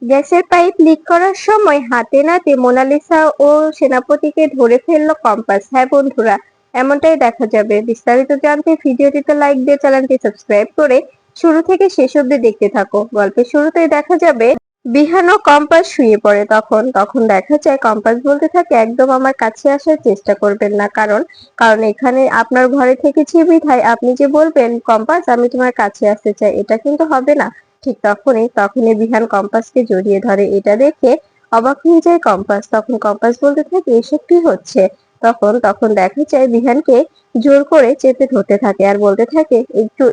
গ্যাসের pipe leak করার সময় হাতে নাতে মোনালিসা ও সেনাপতিকে ধরে ফেলল কম্পাস। হ্যাঁ বন্ধুরা, এমনটাই দেখা যাবে। বিস্তারিত জানতে ভিডিওটিতে লাইক দিয়ে চ্যানেলটি সাবস্ক্রাইব করে শুরু থেকে শেষ অবধি দেখতে থাকো। গল্পের শুরুতেই দেখা যাবে বিহান ও কম্পাস শুয়ে পড়ে। তখন তখন দেখা যায় কম্পাস বলতে থাকে, একদম আমার কাছে আসার চেষ্টা করবেন না, কারণ কারণ এখানে আপনার ঘরে থেকেছি বিধায় আপনি যে বলবেন কম্পাস আমি তোমার কাছে আসতে চাই, এটা কিন্তু হবে না। ঠিক তখনই বিহান কম্পাসকে জড়িয়ে ধরে। এটা দেখে অবাক হয়ে যায় কম্পাস। তখন কম্পাস বলতে থাকে, এসব কি হচ্ছে? তখন তখন দেখা যায় বিহানকে জোর করে চেপে ধরতে থাকে আর বলতে থাকে,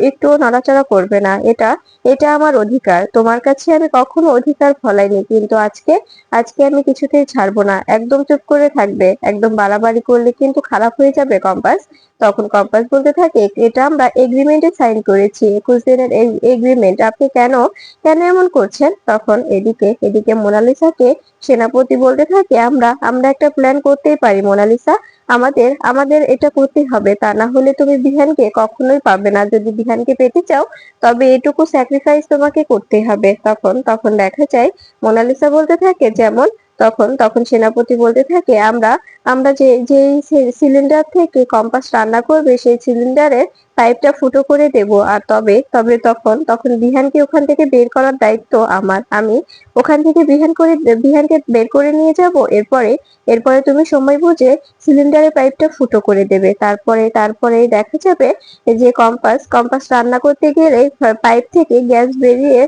একটু নড়াচড়া করবে না, এটা এটা আমার অধিকার। তোমার কাছে আমি কখনো অধিকার ফলাইনি, কিন্তু আজকে আজকে আমি কিছুতেই ছাড়বো না। একদম চুপ করে থাকবে। একদম বাড়াবাড়ি করলে কিন্তু খারাপ হয়ে যাবে কম্পাস। তখন কম্পাস বলতে থাকে, এটা আমরা এগ্রিমেন্টে সাইন করেছি, 21 দিনের এগ্রিমেন্ট, আপনি কেন কেন এমন করছেন? তখন এদিকে মোনালিসাকে সেনাপতি বলতে থাকে, আমরা আমরা একটা প্ল্যান করতেই পারি মোনালিসা, আমাদের আমাদের এটা করতে হবে, তা না হলে তুমি বিহানকে কখনোই পাবে না। যদি বিহানকে পেতে চাও তবে এটুকু স্যাক্রিফাইস তোমাকে করতে হবে। তখন তখন দেখা যায় মোনালিসা বলতে থাকে, যেমন তখন তখন সেনাপতি বলতে থাকে, আমরা আমরা যে সিলিন্ডার থেকে কম্পাস রান্না করবে সেই সিলিন্ডারের পাইপটা ফুটো করে দেব। আর তবে তবে তখন তখন বিহানকে ওখান থেকে বের করার দায়িত্ব আমার। আমি ওখান থেকে বিহানকে বের করে নিয়ে যাব। এরপরে এরপরে তুমি সময় বুঝে সিলিন্ডারের পাইপটা ফুটো করে দেবে। তারপরে দেখা যাবে যে কম্পাস রান্না করতে গেলে পাইপ থেকে গ্যাস বেরিয়ে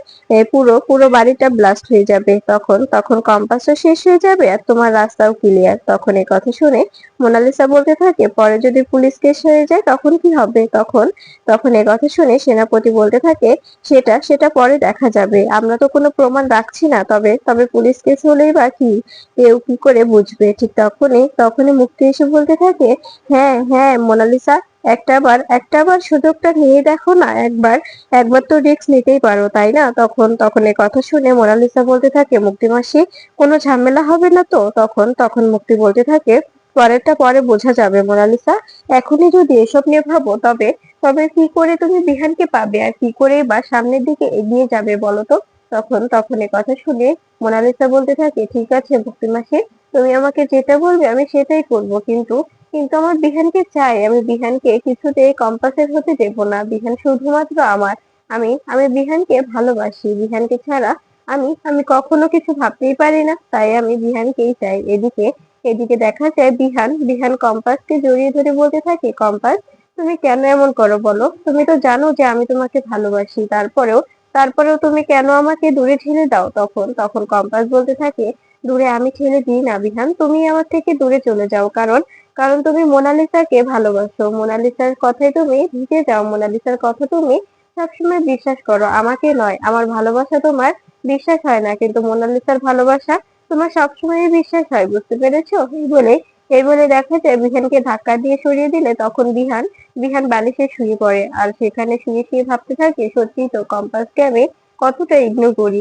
পুরো পুরো বাড়িটা ব্লাস্ট হয়ে যাবে। তখন তখন কম্পাসও শেষ হয়ে যাবে আর তোমার রাস্তাও ক্লিয়ার। তখন এই কথা শুনে মোনালিসা বলতে থাকে, পরে যদি পুলিশ কেস হয়ে যায় তখন কি হবে? তখন তখন এ কথা শুনে সেনাপতি বলতে থাকে, সেটা সেটা পরে দেখা যাবে, আমরা তো কোনো প্রমাণ রাখছি না, তবে তবে পুলিশ কেস হলেই বা কি, কেউ কি করে বুঝবে? ঠিক তখনই মুক্তি এসে বলতে থাকে, হ্যাঁ হ্যাঁ মোনালিসা, একটাবার সুযোগটা নিয়ে দেখো না, একবার একবার তো রিস্ক নিতেই পারো, তাই না? তখন তখন এ কথা শুনে মোনালিসা বলতে থাকে, মুক্তি মাসি, কোনো ঝামেলা হবে না তো? তখন তখন মুক্তি বলতে থাকে, পরেরটা পরে বোঝা যাবে মোনালিসা, এখনই যদি এসব নিয়ে ভাবো তবে তবে কি করে তুমি বিহানকে পাবে আর কি করে বা সামনের দিকে এগিয়ে যাবে বলো তো? তখন তখন এ কথা শুনে মোনালিসা বলতে থাকে, ঠিক আছে মুক্তি মাসি, তুমি আমাকে যেটা বলবে আমি সেটাই করব, কিন্তু কিন্তু আমার বিহানকে চাই, আমি বিহানকে কিছুতেই কম্পাসের হতে দেব না। বিহান শুধুমাত্র আমার। আমি বিহানকে ভালোবাসি। বিহানকে ছাড়া আমি কখনো কিছু ভাবতেই পারি না, তাই আমি বিহানকেই চাই। এদিকে এদিকে দেখা যায় বিহান বিহান কম্পাসকে জড়িয়ে ধরে বলতে থাকে, কম্পাস, তুমি কেন এমন করো বলো? তুমি তো জানো যে আমি তোমাকে ভালোবাসি, তারপরেও তুমি কেন আমাকে দূরে ঠেলে দাও? তখন তখন কম্পাস বলতে থাকে, দূরে আমি ঠেলে দিই না বিহান, তুমি আমার থেকে দূরে চলে যাও, কারণ কারণ তুমি মোনালিসাকে ভালোবাসো। মোনালিসার কথায় তুমি ভিজে যাও। মোনালিসার কথা তুমি সবসময় বিশ্বাস করো, আমাকে নয়। আমার ভালোবাসা তোমার বিশ্বাস হয় না, কিন্তু মোনালিসার ভালোবাসা তোমার সবসময় বিশ্বাস হয়, বুঝতে পেরেছো? এই বলে দেখা যায় বিহানকে ধাক্কা দিয়ে সরিয়ে দিলে তখন বিহান বিহান বালিশে শুয়ে পড়ে আর সেখানে শুয়ে শুয়ে ভাবতে থাকে, সত্যি তো কম্পাসকে আমি কতটা ইগনোর করি।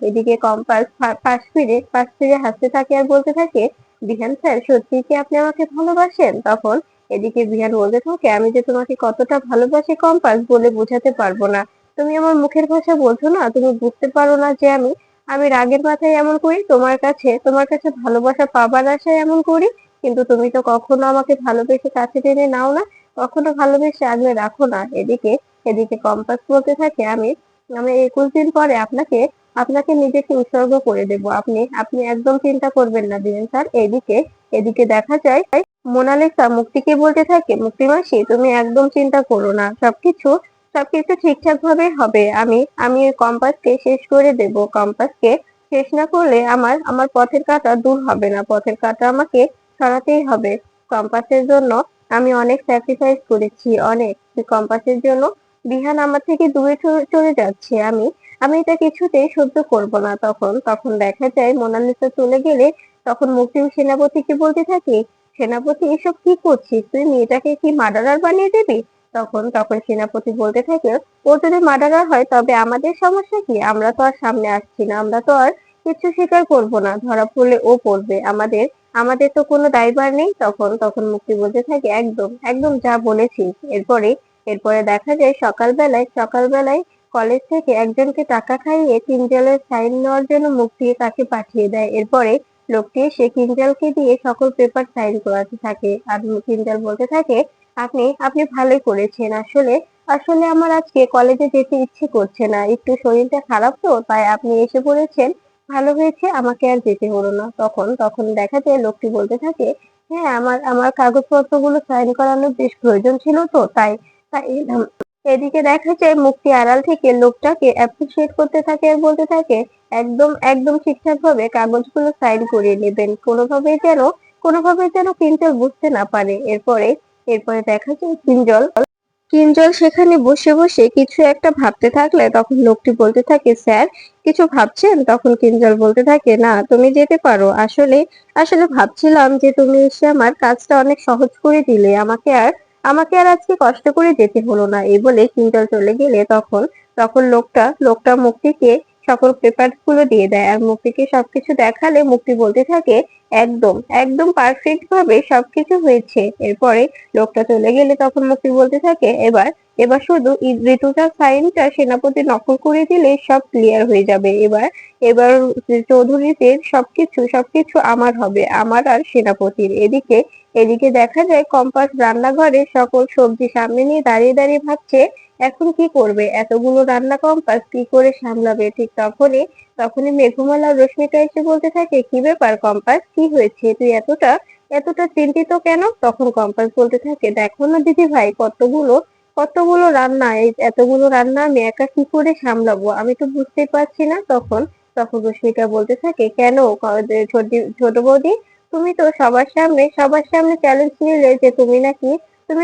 এদিকে কম্পাস পাশ ফিরে হাসতে থাকে আর বলতে থাকে, বিহান স্যার, সত্যি কি আপনি আমাকে ভালোবাসেন? তখন এদিকে বিহান বলতে থাকে, আমি যে তোমাকে কতটা ভালোবাসি কম্পাস বলে বোঝাতে পারবো না। তুমি আমার মুখের ভাষা বোঝো না, তুমি বুঝতে পারো না যে আমি আমি রাগের মাথায় এমন করি, তোমার কাছে ভালোবাসা পাবার আশায় এমন করি, কিন্তু তুমি তো কখনো আমাকে ভালোবেসে কাছে টেনে নাও না, কখনো ভালোবেসে আগলে রাখো না। এদিকে কম্পাস বলতে থাকে, আমি আমি 21 দিন পরে আপনাকে আপনাকে নিজেকে উৎসর্গ করে দেব। আপনি আপনি একদম চিন্তা করবেন না দিলেন স্যার। এদিকে দেখা যায় মোনালিসা মুক্তিকে বলতে থাকে, মুক্তি মাসি, তুমি একদম চিন্তা করো না, সবকিছু ঠিকঠাক ভাবে হবে। আমি ওই কম্পাসকে শেষ করে দেব। কম্পাসকে শেষ না করলে আমার আমার পথের কাঁটা দূর হবে না, পথের কাঁটা আমাকে সরাতেই হবে। কম্পাসের জন্য আমি অনেক স্যাক্রিফাইস করেছি, অনেক। কম্পাসের জন্য বিহান আমার থেকে দূরে চলে যাচ্ছে, আমি আমি এটা কিছুতেই সহ্য করব না। তখন তখন দেখা যায় মোনালিসা চলে গেলে তখন মুসলিম সেনাপতিকে বলতে থাকে, সেনাপতি, এসব কি করছিস তুই? মেয়েটাকে কি মার্ডারার বানিয়ে দিবি? তখন তখন সেনাপতি বলতে থাকে, ও যদি মার্ডারার হয় তবে আমাদের সমস্যা কি? আমরা তো আর সামনে আসছি না, আমরা তো আর কিছু স্বীকার করব না, ধরা পড়লে ও পড়বে, আমাদের আমাদের তো কোনো দায়ভার নেই। তখন তখন মুক্তি বলতে থাকে, একদম একদম যা বলেছিস। এরপরে দেখা যায় সকালবেলায় কলেজ থেকে একজনকে টাকা খাইয়ে কিঞ্জলের সাইন নেওয়ার জন্য মুক্তি তাকে পাঠিয়ে দেয়। এরপরে লোকটি এসে কিঞ্জলকে দিয়ে সকল পেপার সাইন করাতে থাকে। আর কিঞ্জল বলতে থাকে, আপনি আপনি ভালোই করেছেন। আসলে আসলে আমার আজকে কলেজে যেতে ইচ্ছে করছে না, একটু শরীরটা খারাপ তো, তাই আপনি এসে পড়েছেন, ভালো হয়েছে, আমাকে আর যেতে হলো না। তখন তখন দেখা যায় লোকটি বলতে থাকে, হ্যাঁ, আমার আমার কাগজপত্রগুলো সাইন করানোর বেশ প্রয়োজন ছিল, তো তাই তাই এলাম। এদিকে দেখা যায় মুক্তি আড়াল থেকে লোকটাকে অ্যাপ্রিসিয়েট করতে থাকে আর বলতে থাকে, একদম একদম ঠিকঠাক ভাবে কাগজগুলো সাইন করিয়ে নেবেন, কোনোভাবে যেন কিঞ্জল বুঝতে না পারে। এরপরে এরপরে দেখা যায় কিঞ্জল সেখানে বসে বসে কিছু একটা ভাবতে থাকলে তখন লোকটি বলতে থাকে, স্যার কিছু ভাবছেন? তখন কিঞ্জল বলতে থাকে, না, তুমি যেতে পারো। আসলে আসলে ভাবছিলাম যে তুমি এসে আমার কাজটা অনেক সহজ করে দিলে, আমাকে আর আজকে কষ্ট করে যেতে হলো না। এই বলে কিঞ্জল চলে গেলে তখন তখন লোকটা মুক্তিকে সকল পেপার গুলো দিয়ে দেয় আর মুক্তিকে সবকিছু দেখালে মুক্তি বলতে থাকে, একদম একদম পারফেক্ট ভাবে সবকিছু হয়েছে। এরপরে লোকটা চলে গেলে তখন মুক্তি বলতে থাকে, এবার এবার শুধু ঋতুজার সাইনটা সেনাপতি নকল করে দিলে সব ক্লিয়ার হয়ে যাবে। এবার এবার চৌধুরীদের সবকিছু আমার হবে, আমার আর সেনাপতির। এদিকে এদিকে দেখা যায় কম্পাস রান্নাঘরে সকল সবজি সামনে নিয়ে দাঁড়িয়ে দাঁড়িয়ে ভাবছে এখন কি করবে, এতগুলো রান্না কম্পাস কি করে সামলাবে। ঠিক তখনই তখনই মেঘমালা আর রশ্মিকা এসে বলতে থাকে, কি ব্যাপার কম্পাস, কি হয়েছে, তুই এতটা এতটা চিন্তিত কেন? তখন কম্পাস বলতে থাকে, দেখো না দিদি ভাই, কতগুলো কতগুলো রান্না, এই এতগুলো রান্না আমি একা কি করে সামলাবো, আমি তো বুঝতেই পারছি না। তখন তখন রশ্মিকা বলতে থাকে, কেন ছোট বৌদি, তুমি তো সবার সামনে চ্যালেঞ্জ নিলে যে তুমি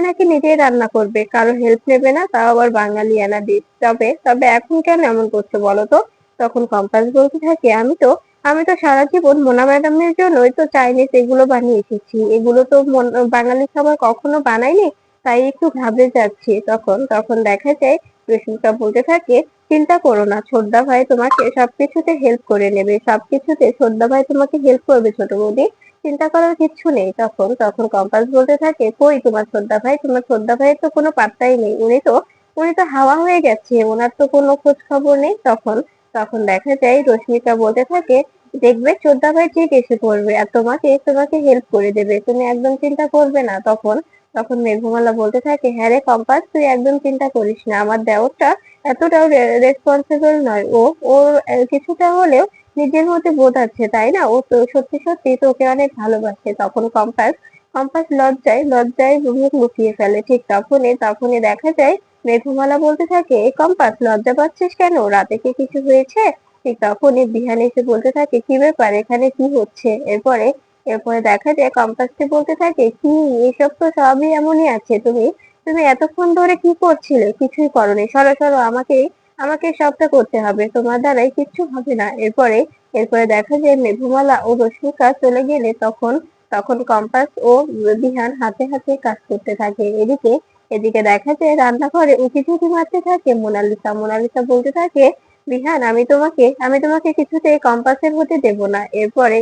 নাকি নিজেই রান্না করবে, কারো হেল্প নেবে না, তাও আবার বাঙালিয়ানা ডিশ। তবে এখন কেন এমন করছো বলো তো? তখন কম্পাস বলতে থাকে, আমি তো সারা জীবন মোনা ম্যাডামের জন্যই তো চাইনিজ এগুলো বানিয়ে এসেছি, এগুলো তো বাঙালি খাবার কখনো বানাইনি, তাই একটু ঘাবড়ে যাচ্ছি। তখন তখন দেখা যায় রশ্মিকা বলতে থাকে, চিন্তা করো না, ছোটদা ভাই তোমাকে সবকিছুতে হেল্প করে নেবে, সবকিছুতে ছোটদা ভাই তোমাকে হেল্প করবে ছোট বৌদি, চিন্তা করার কিচ্ছু নেই। তখন তখন কম্পাস বলতে থাকে, কই তোমার ছোটদা ভাইয়ের তো কোনো পাত্তাই নেই, উনি তো হাওয়া হয়ে গেছে, ওনার তো কোনো খোঁজ খবর নেই। তখন তখন দেখা যায় রশ্মিকা বলতে থাকে, দেখবে ছোটদা ভাই ঠিক এসে পড়বে আর তোমাকে তোমাকে হেল্প করে দেবে, তুমি একদম চিন্তা করবে না। তখন তখন মেঘমালা বলতে থাকে, হ্যাঁ রে কম্পাস, তুই একদম চিন্তা করিস না, আমার দেওরটা এতটাও রেসপন্সিবল নয়, ওর কিছুটা হলেও নিজের মধ্যে বোধ আছে, তাই না? ও তো সত্যি সত্যি তোকে অনেক ভালোবাসে। তখন কম্পাস কম্পাস লজ্জায় লজ্জায় মুখ লুকিয়ে ফেলে। ঠিক তখনই দেখা যায় মেঘমালা বলতে থাকে, এই কম্পাস, লজ্জা পাচ্ছিস কেন, রাতে কি কিছু হয়েছে? ঠিক তখনই বিহান এসে বলতে থাকে, কি ব্যাপার, এখানে কি হচ্ছে? এরপরে এরপরে দেখা যায় কম্পাসকে বলতে থাকে, কি, এসব তো সবই এমনই আছে, তুমি তুমি এতক্ষণ ধরে কি করছিলে? কিছুই করোনি, সরো সরো, আমাকে সবটা করতে হবে, তোমার দ্বারাই কিচ্ছু হবে না। এরপরে এরপরে দেখা যায় মেঘমালা ও রশ্মিকা চলে গেলে তখন তখন কম্পাস ও বিহান হাতে হাতে কাজ করতে থাকে। এদিকে দেখা যায় রান্নাঘরে উঁকি ঝুঁকি মারতে থাকে মোনালিসা। মোনালিসা বলতে থাকে, বিহান, আমি তোমাকে কিছুতেই কম্পাসের হতে দেব না। এরপরে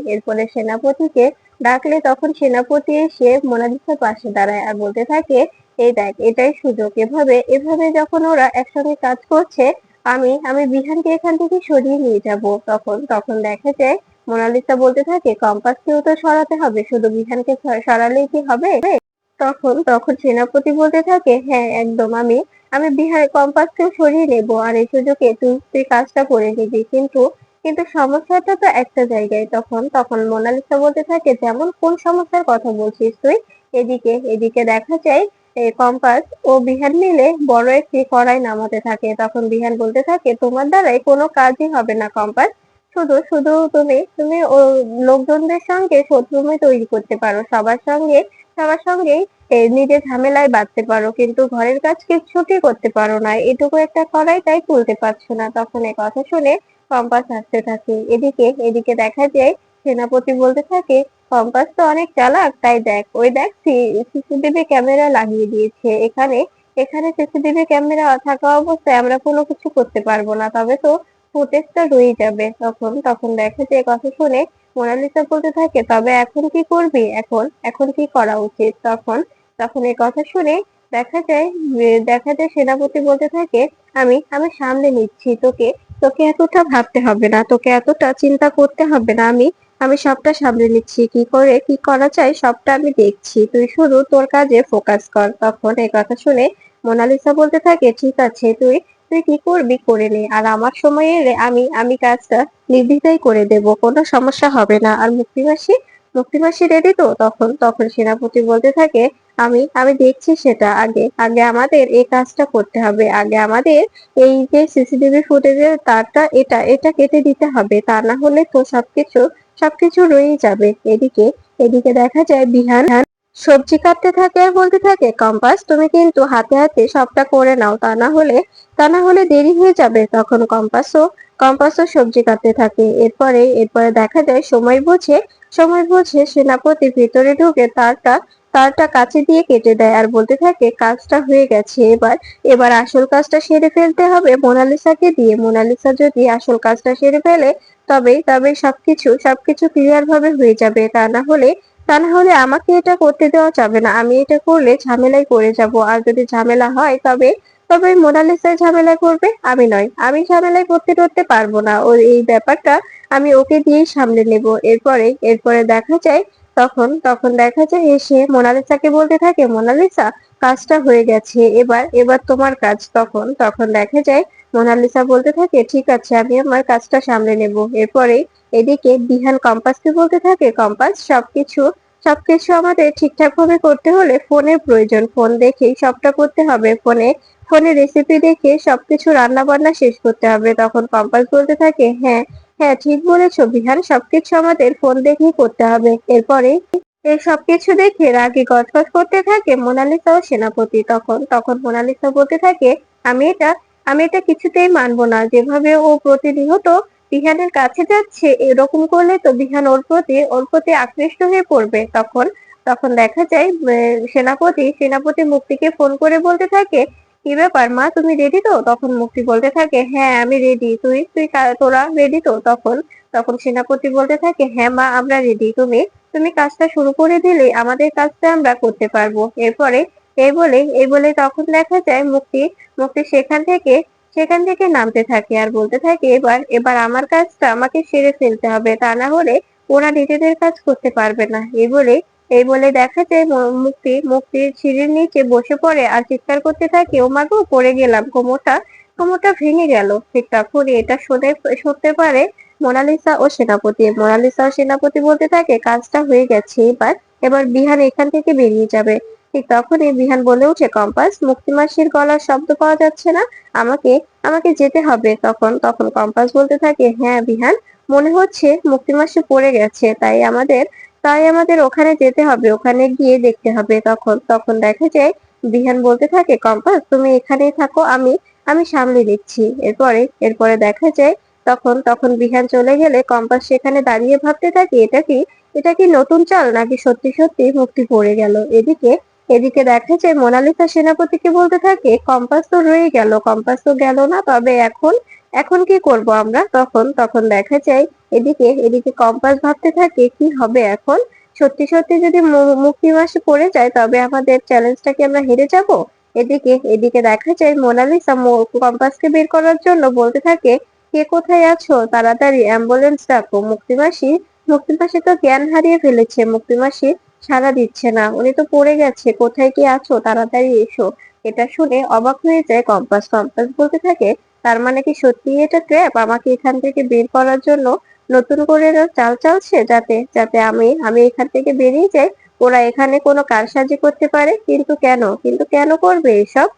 সেনাপতিকে ডাকলে তখন সেনাপতি এসে মোনালিসার পাশে দাঁড়ায় আর বলতে থাকে, এই দেখ, এটাই সুযোগ, এভাবে এভাবে যখন ওরা একসঙ্গে কাজ করছে, আমি বিহানকে এখান থেকে সরিয়ে নিয়ে যাব। তখন তখন দেখা যায় মোনালিসা বলতে থাকে, কম্পাসকেও তো সরাতে হবে, শুধু বিহানকে সরালেই কি হবে? তখন তখন সেনাপতি বলতে থাকে, হ্যাঁ একদম, আমি বিহার কম্পাসকেও সরিয়ে নেব, আর এই সুযোগে তুই কাজটা করে নিবি, কিন্তু কিন্তু সমস্যাটা তো একটা জায়গায়। তখন তখন মোনালিসা বলতে থাকে, যেমন কোন সমস্যার কথা বলছিস তুই? এদিকে দেখা যায় কম্পাস ও বিহান মিলে বড় একটি কড়াই নামাতে থাকে। তখন বিহান বলতে থাকে, তোমার দ্বারাই কোনো কাজই হবে না কম্পাস, শুধু শুধু তুমি ও লোকজনদের সঙ্গে শত্রুমি তৈরি করতে পারো, সবার সঙ্গেই নিজে ঝামেলায় বাঁধতে পারো, কিন্তু ঘরের কাজ কিচ্ছুটি করতে পারো না, এটুকু একটা কড়াই তাই তুলতে পারছো না। তখন এই কথা শুনে কম্পাস হাসতে থাকে। এদিকে দেখা যায় সেনাপতি বলতে থাকে, কম্পাস তো অনেক চালাক, তাই দেখ, ওই দেখ, সিসিটিভি ক্যামেরা লাগিয়ে দিয়েছে এখানে। এখানে সিসিটিভি ক্যামেরা থাকা অবস্থায় আমরা কোনো কিছু করতে পারবো না, তবে তো ফুটেজটা রয়ে যাবে। তখন তখন দেখা যায় কথা শুনে মোনালিসা বলতে থাকে, তবে এখন কি করবি, এখন এখন কি করা উচিত? তখন তখন এই কথা শুনে দেখা যায় সেনাপতি বলতে থাকে, আমি আমি সামলে নিচ্ছি, তোকে তোকে এতটা ভাবতে হবে না, তোকে এতটা চিন্তা করতে হবে না, আমি আমি সবটা সামলে নিচ্ছি, কি করে কি করা যায় সবটা আমি দেখছি, তুই শুধু তোর কাজে ফোকাস কর। তখন এই কথা শুনে মোনালিসা বলতে থাকে, ঠিক আছে, তুই তুই কি করবি করে নে, আর আমার সময় এলে আমি আমি কাজটা নির্দ্বিধায় করে দেব, কোনো সমস্যা হবে না। আর মুক্তি মাসি রেডি তো? তখন তখন সেনাপতি বলতে থাকে, আমি আমি দেখছি, সেটা আগে আগে আমাদের এই কাজটা করতে হবে, আগে আমাদের এই যে সিসিটিভি ফুটেজের তারটা এটা এটা কেটে দিতে হবে, তা না হলে তো সবকিছু রয়েই যাবে। এদিকে এদিকে দেখা যায় বিহান সবজি কাটতে থাকে আর বলতে থাকে, কম্পাস তুমি কিন্তু হাতে হাতে সবটা করে নাও, তা না হলে দেরি হয়ে যাবে। তখন কম্পাসও সবজি কাটতে থাকে। এরপরে দেখা যায় সময় বুঝে সেনাপতি ভিতরে ঢুকে তারটা কাছে দিয়ে কেটে দেয় আর বলতে থাকে, কাজটা হয়ে গেছে, এবার আসল কাজটা সেরে ফেলতে হবে মোনালিসাকে দিয়ে। মোনালিসা যদি আসল কাজটা সেরে ফেলে তবে সবকিছু ক্লিয়ার ভাবে হয়ে যাবে, তা না হলে আমাকে এটা করতে দেওয়া যাবে না, আমি এটা করলে ঝামেলায় পড়ে যাব, আর যদি ঝামেলা হয় তবে মোনালিসায় ঝামেলায় পড়বে, আমি নয়, আমি ঝামেলায় পড়তে পারবো না, ওর এই ব্যাপারটা আমি ওকে দিয়েই সামলে নেব। এরপরে দেখা যায় এসে মোনালিসাকে বলতে থাকে, মোনালিসা কাজটা হয়ে গেছে, এবার তোমার কাজ। তখন দেখা যায় মোনালিসা বলতে থাকে, ঠিক আছে, আমি আমার কাজটা সামলে নেব। এদিকে বিহান কম্পাসকে বলতে থাকে, কম্পাস সবকিছু আমাদের ঠিকঠাক ভাবে করতে হলে ফোনের প্রয়োজন, ফোন দেখেই সবটা করতে হবে, ফোনে রেসিপি দেখে সবকিছু রান্না বান্না শেষ করতে হবে। তখন কম্পাস বলতে থাকে, হ্যাঁ হ্যাঁ, ঠিক বলেছো বিহান, সবকিছু আমাদের ফোন দেখেই করতে হবে। এরপরে এই সবকিছু দেখে রাগে গজগজ করতে থাকে মোনালিসা ও সেনাপতি। তখন মোনালিসা বলতে থাকে, আমি এটা আমি এটা কিছুতেই মানবো না, যেভাবে ও প্রতিনিয়ত বিহানের কাছে যাচ্ছে, এরকম করলে তো বিহান ওর প্রতি আকৃষ্ট হয়ে পড়বে। তখন তখন দেখা যায় সেনাপতি মুক্তিকে ফোন করে বলতে থাকে, কি ব্যাপার মা, তুমি রেডি তো? তখন মুক্তি বলতে থাকে, হ্যাঁ আমি রেডি, তোরা রেডি তো? তখন তখন সেনাপতি বলতে থাকে, হ্যাঁ মা, আমরা রেডি, তুমি কাজটা শুরু করে দিলে আমাদের কাজটা আমরা করতে পারবো। এই বলে তখন দেখা যায় মুক্তি সেখান থেকে নামতে থাকে আর বলতে থাকে, এবার আমার কাজটা আমাকে সেরে ফেলতে হবে, তা না হলে ওরা নিজেদের কাজ করতে পারবে না। এই বলে দেখা যায় মুক্তির সিঁড়ির নিচে বসে পড়ে আর চিৎকার করতে থাকে, ও মা গো, পড়ে গেলাম, কোমরটা ভেঙে গেল। ঠিক তখনই এটা শুনতে পারে মোনালিসা ও সেনাপতি বলতে থাকে, কাজটা হয়ে গেছে, এবার বিহান এখান থেকে বেরিয়ে যাবে। ঠিক তখনই বিহান বলে ওঠে, কম্পাস, মুক্তিমাসির গলার শব্দ পাওয়া যাচ্ছে না, আমাকে আমাকে যেতে হবে। তখন কম্পাস বলতে থাকে, হ্যাঁ বিহান, মনে হচ্ছে মুক্তিমাসি পড়ে গেছে, তাই আমাদের ওখানে যেতে হবে, ওখানে গিয়ে দেখতে হবে। তখন দেখা যায় বিহান বলতে থাকে, কম্পাস তুমি এখানেই থাকো, আমি সামলে নিচ্ছি। এরপরে দেখা যায় তখন বিহান চলে গেলে কম্পাস সেখানে দাঁড়িয়ে ভাবতে থাকে, এটা কি নতুন চাল, নাকি সত্যি সত্যি মুক্তি পড়ে গেল। এদিকে দেখা যায় মোনালিসা সেনাপতিকে বলতে থাকে, কম্পাস তো গেল না, তবে এখন কি করব আমরা? তখন দেখা যায় এদিকে কম্পাস ভাবতে থাকে, কি হবে এখন, সত্যি সত্যি যদি মুক্তি মাসে পড়ে যায় তবে আমাদের চ্যালেঞ্জটা কি আমরা হেরে যাব? এদিকে দেখা যায় মোনালিসা কম্পাসকে বের করার জন্য বলতে থাকে, কে কোথায় আছো, তাড়াতাড়ি অ্যাম্বুলেন্স ডাকো। মুক্তিমাসি তো জ্ঞান হারিয়ে ফেলেছে, মুক্তিমাসি সাড়া দিচ্ছে না, উনি তো পড়ে গেছে, কোথায় কি আছো, তাড়াতাড়ি এসো। এটা শুনে অবাক হয়ে যায় কম্পাস বলতে থাকে, তার মানে কি সত্যি এটা ট্র্যাপ, আমাকে এখান থেকে বের করার জন্য নতুন করে এরা চাল চালছে, যাতে যাতে আমি আমি এখান থেকে বেরিয়ে যাই, ওরা এখানে কোনো কারসাজি করতে পারে। কিন্তু কেন করবে এসব?